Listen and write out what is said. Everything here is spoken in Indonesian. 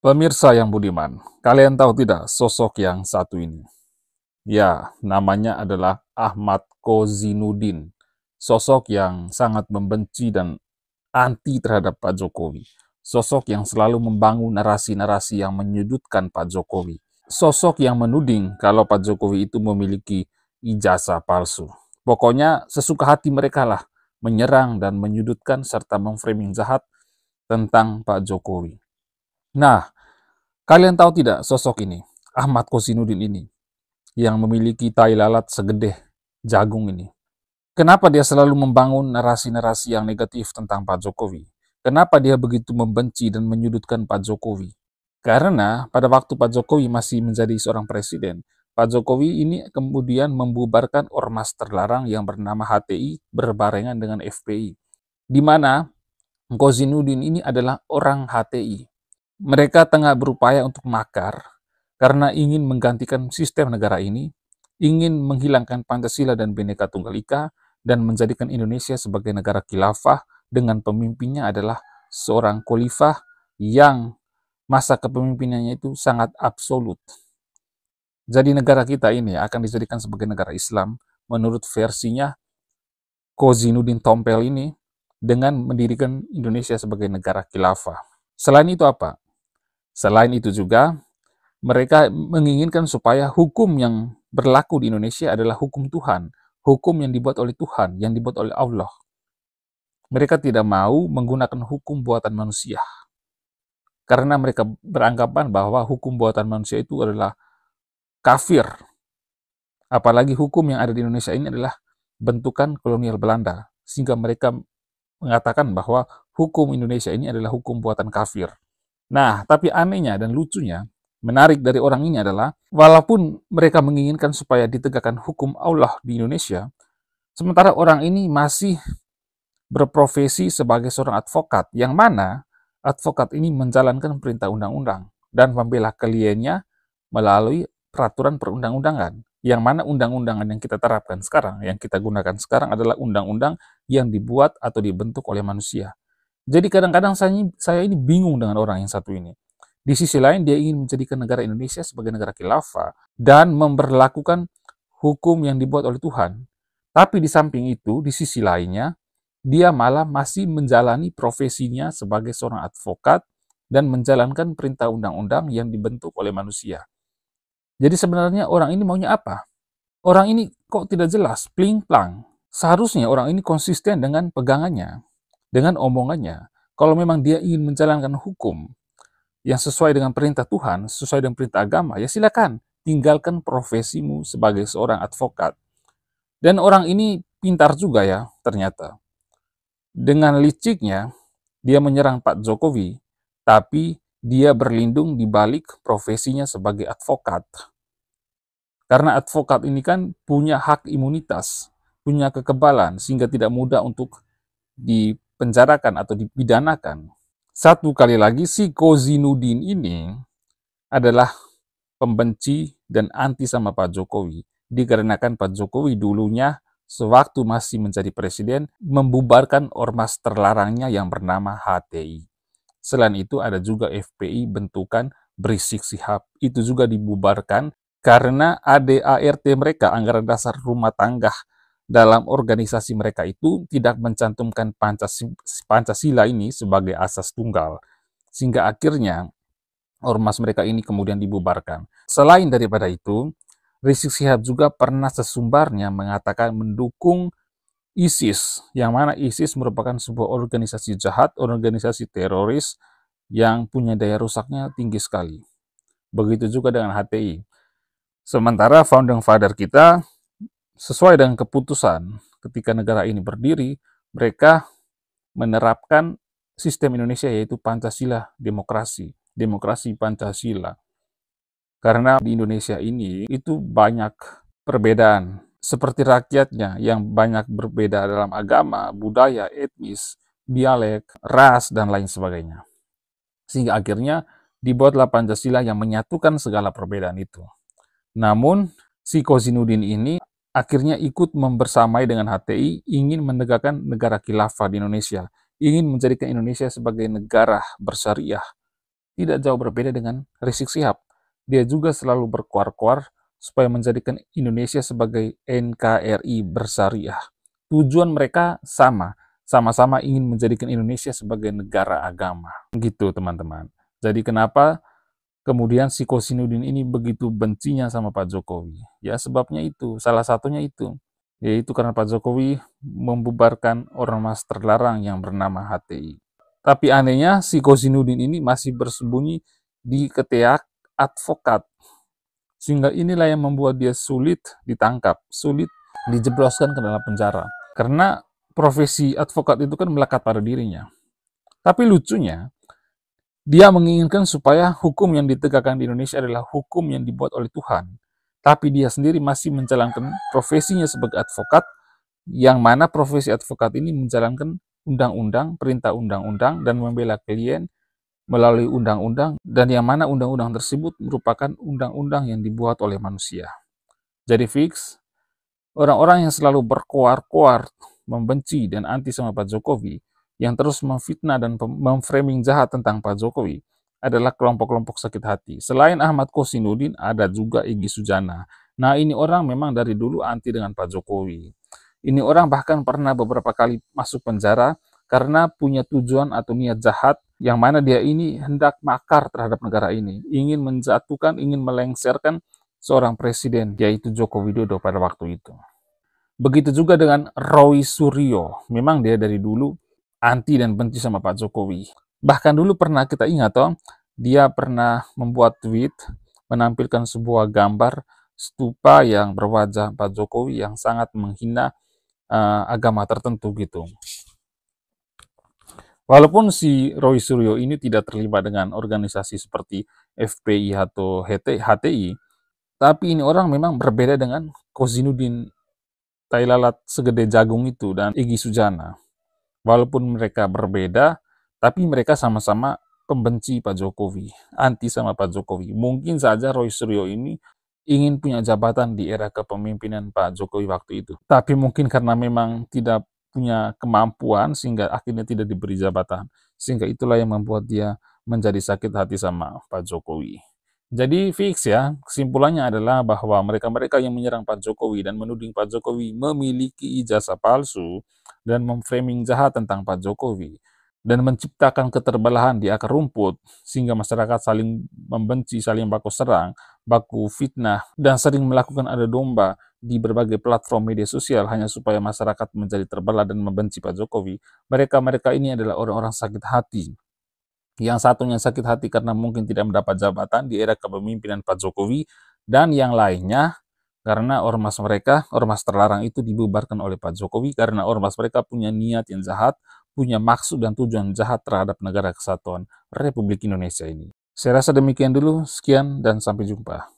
Pemirsa yang budiman, kalian tahu tidak sosok yang satu ini? Ya, namanya adalah Ahmad Kozinudin. Sosok yang sangat membenci dan anti terhadap Pak Jokowi. Sosok yang selalu membangun narasi-narasi yang menyudutkan Pak Jokowi. Sosok yang menuding kalau Pak Jokowi itu memiliki ijazah palsu. Pokoknya sesuka hati mereka lah menyerang dan menyudutkan serta memframing jahat tentang Pak Jokowi. Nah, kalian tahu tidak sosok ini, Ahmad Kozinudin ini, yang memiliki tai lalat segede jagung ini? Kenapa dia selalu membangun narasi-narasi yang negatif tentang Pak Jokowi? Kenapa dia begitu membenci dan menyudutkan Pak Jokowi? Karena pada waktu Pak Jokowi masih menjadi seorang presiden, Pak Jokowi ini kemudian membubarkan ormas terlarang yang bernama HTI berbarengan dengan FPI, di mana Kozinudin ini adalah orang HTI. Mereka tengah berupaya untuk makar karena ingin menggantikan sistem negara ini, ingin menghilangkan Pancasila dan Bhinneka Tunggal Ika, dan menjadikan Indonesia sebagai negara khilafah dengan pemimpinnya adalah seorang khalifah yang masa kepemimpinannya itu sangat absolut. Jadi negara kita ini akan dijadikan sebagai negara Islam menurut versinya Kozinudin Tompel ini dengan mendirikan Indonesia sebagai negara khilafah. Selain itu apa? Selain itu juga, mereka menginginkan supaya hukum yang berlaku di Indonesia adalah hukum Tuhan, hukum yang dibuat oleh Tuhan, yang dibuat oleh Allah. Mereka tidak mau menggunakan hukum buatan manusia, karena mereka beranggapan bahwa hukum buatan manusia itu adalah kafir. Apalagi hukum yang ada di Indonesia ini adalah bentukan kolonial Belanda, sehingga mereka mengatakan bahwa hukum Indonesia ini adalah hukum buatan kafir. Nah, tapi anehnya dan lucunya, menarik dari orang ini adalah, walaupun mereka menginginkan supaya ditegakkan hukum Allah di Indonesia, sementara orang ini masih berprofesi sebagai seorang advokat, yang mana advokat ini menjalankan perintah undang-undang dan membela kliennya melalui peraturan perundang-undangan, yang mana undang-undangan yang kita terapkan sekarang, yang kita gunakan sekarang adalah undang-undang yang dibuat atau dibentuk oleh manusia. Jadi kadang-kadang saya ini bingung dengan orang yang satu ini. Di sisi lain dia ingin menjadikan negara Indonesia sebagai negara khilafah dan memberlakukan hukum yang dibuat oleh Tuhan. Tapi di samping itu, di sisi lainnya, dia malah masih menjalani profesinya sebagai seorang advokat dan menjalankan perintah undang-undang yang dibentuk oleh manusia. Jadi sebenarnya orang ini maunya apa? Orang ini kok tidak jelas, pling-plang. Seharusnya orang ini konsisten dengan pegangannya, dengan omongannya. Kalau memang dia ingin menjalankan hukum yang sesuai dengan perintah Tuhan, sesuai dengan perintah agama, ya silakan tinggalkan profesimu sebagai seorang advokat. Dan orang ini pintar juga ya, ternyata. Dengan liciknya, dia menyerang Pak Jokowi, tapi dia berlindung di balik profesinya sebagai advokat. Karena advokat ini kan punya hak imunitas, punya kekebalan, sehingga tidak mudah untuk dipenjarakan atau dipidanakan. Satu kali lagi, si Kozinudin ini adalah pembenci dan anti sama Pak Jokowi. Dikarenakan Pak Jokowi dulunya sewaktu masih menjadi presiden membubarkan ormas terlarangnya yang bernama HTI. Selain itu ada juga FPI bentukan Berisik Sihab. Itu juga dibubarkan karena ADART mereka, anggaran dasar rumah tangga dalam organisasi mereka itu tidak mencantumkan Pancasila ini sebagai asas tunggal. Sehingga akhirnya ormas mereka ini kemudian dibubarkan. Selain daripada itu, Rizik Sihab juga pernah sesumbarnya mengatakan mendukung ISIS, yang mana ISIS merupakan sebuah organisasi jahat, organisasi teroris yang punya daya rusaknya tinggi sekali. Begitu juga dengan HTI. Sementara founding father kita, sesuai dengan keputusan ketika negara ini berdiri, mereka menerapkan sistem Indonesia yaitu Pancasila demokrasi, demokrasi Pancasila. Karena di Indonesia ini itu banyak perbedaan, seperti rakyatnya yang banyak berbeda dalam agama, budaya, etnis, dialek, ras, dan lain sebagainya. Sehingga akhirnya dibuatlah Pancasila yang menyatukan segala perbedaan itu. Namun, si Kozinudin ini akhirnya ikut membersamai dengan HTI, ingin menegakkan negara khilafah di Indonesia, ingin menjadikan Indonesia sebagai negara bersyariah, tidak jauh berbeda dengan Rizik Syihab. Dia juga selalu berkuar-kuar supaya menjadikan Indonesia sebagai NKRI bersyariah. Tujuan mereka sama-sama ingin menjadikan Indonesia sebagai negara agama. Gitu teman-teman. Jadi kenapa kemudian si Kosinudin ini begitu bencinya sama Pak Jokowi? Ya sebabnya itu, salah satunya itu. Yaitu karena Pak Jokowi membubarkan ormas terlarang yang bernama HTI. Tapi anehnya si Kosinudin ini masih bersembunyi di ketiak advokat. Sehingga inilah yang membuat dia sulit ditangkap, sulit dijebloskan ke dalam penjara. Karena profesi advokat itu kan melekat pada dirinya. Tapi lucunya, dia menginginkan supaya hukum yang ditegakkan di Indonesia adalah hukum yang dibuat oleh Tuhan. Tapi dia sendiri masih menjalankan profesinya sebagai advokat, yang mana profesi advokat ini menjalankan undang-undang, perintah undang-undang, dan membela klien melalui undang-undang, dan yang mana undang-undang tersebut merupakan undang-undang yang dibuat oleh manusia. Jadi fix, orang-orang yang selalu berkoar-koar, membenci dan anti sama Pak Jokowi, yang terus memfitnah dan memframing jahat tentang Pak Jokowi, adalah kelompok-kelompok sakit hati. Selain Ahmad Kosinudin, ada juga Egy Sujana. Nah, ini orang memang dari dulu anti dengan Pak Jokowi. Ini orang bahkan pernah beberapa kali masuk penjara karena punya tujuan atau niat jahat yang mana dia ini hendak makar terhadap negara ini, ingin menjatuhkan, ingin melengsarkan seorang presiden, yaitu Joko Widodo pada waktu itu. Begitu juga dengan Roy Suryo, memang dia dari dulu anti dan benci sama Pak Jokowi. Bahkan dulu pernah kita ingat toh, dia pernah membuat tweet menampilkan sebuah gambar stupa yang berwajah Pak Jokowi yang sangat menghina agama tertentu gitu. Walaupun si Roy Suryo ini tidak terlibat dengan organisasi seperti FPI atau HTI, tapi ini orang memang berbeda dengan Kozinudin tai lalat segede jagung itu dan Egy Sujana. Walaupun mereka berbeda, tapi mereka sama-sama pembenci Pak Jokowi, anti sama Pak Jokowi. Mungkin saja Roy Suryo ini ingin punya jabatan di era kepemimpinan Pak Jokowi waktu itu. Tapi mungkin karena memang tidak punya kemampuan sehingga akhirnya tidak diberi jabatan. Sehingga itulah yang membuat dia menjadi sakit hati sama Pak Jokowi. Jadi fix ya, kesimpulannya adalah bahwa mereka-mereka yang menyerang Pak Jokowi dan menuding Pak Jokowi memiliki ijazah palsu dan memframing jahat tentang Pak Jokowi dan menciptakan keterbelahan di akar rumput sehingga masyarakat saling membenci, saling baku serang, baku fitnah, dan sering melakukan adu domba di berbagai platform media sosial hanya supaya masyarakat menjadi terbelah dan membenci Pak Jokowi. Mereka-mereka ini adalah orang-orang sakit hati. Yang satunya sakit hati karena mungkin tidak mendapat jabatan di era kepemimpinan Pak Jokowi, dan yang lainnya karena ormas mereka, ormas terlarang itu dibubarkan oleh Pak Jokowi karena ormas mereka punya niat yang jahat, punya maksud dan tujuan jahat terhadap negara kesatuan Republik Indonesia ini. Saya rasa demikian dulu, sekian dan sampai jumpa.